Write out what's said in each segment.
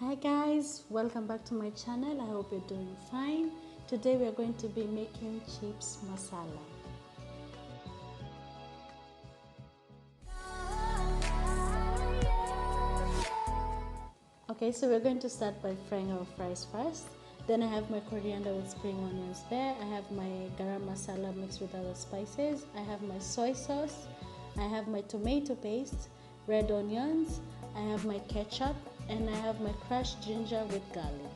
Hi guys, welcome back to my channel. I hope you're doing fine. Today we are going to be making chips masala. Okay, so we're going to start by frying our fries first. Then I have my coriander with spring onions there. I have my garam masala mixed with other spices. I have my soy sauce. I have my tomato paste, red onions. I have my ketchup, and I have my crushed ginger with garlic.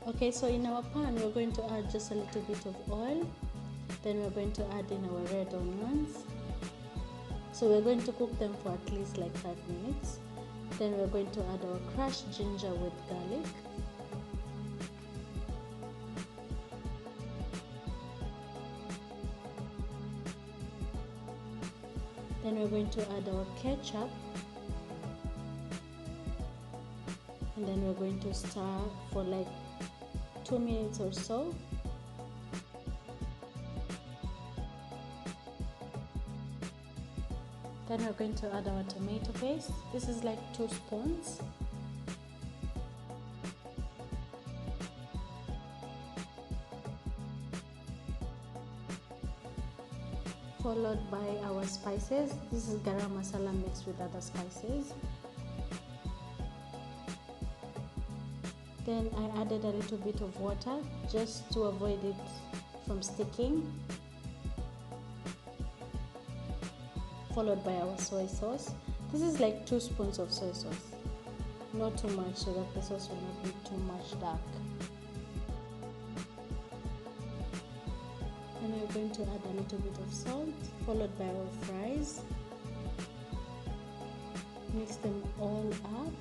Okay, so in our pan we're going to add just a little bit of oil. Then we're going to add in our red onions. So we're going to cook them for at least like 5 minutes. Then we're going to add our crushed ginger with garlic. Then we're going to add our ketchup. And then we're going to stir for like 2 minutes or so. Then we're going to add our tomato paste. This is like 2 spoons. Followed by our spices. This is garam masala mixed with other spices. Then I added a little bit of water just to avoid it from sticking. Followed by our soy sauce. This is like 2 spoons of soy sauce. Not too much so that the sauce will not be too much dark. And we're going to add a little bit of salt, followed by our fries. Mix them all up.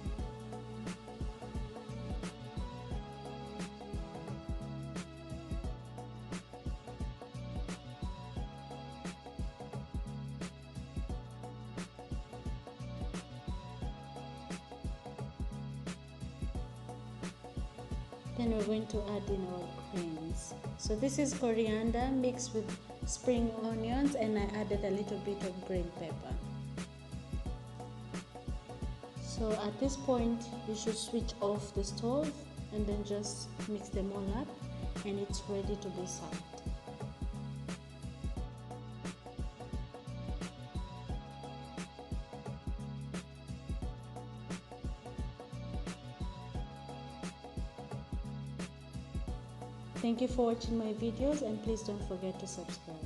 Then we're going to add in our greens. So this is coriander mixed with spring onions, and I added a little bit of green pepper. So at this point you should switch off the stove and then just mix them all up, and it's ready to be served. Thank you for watching my videos, and please don't forget to subscribe.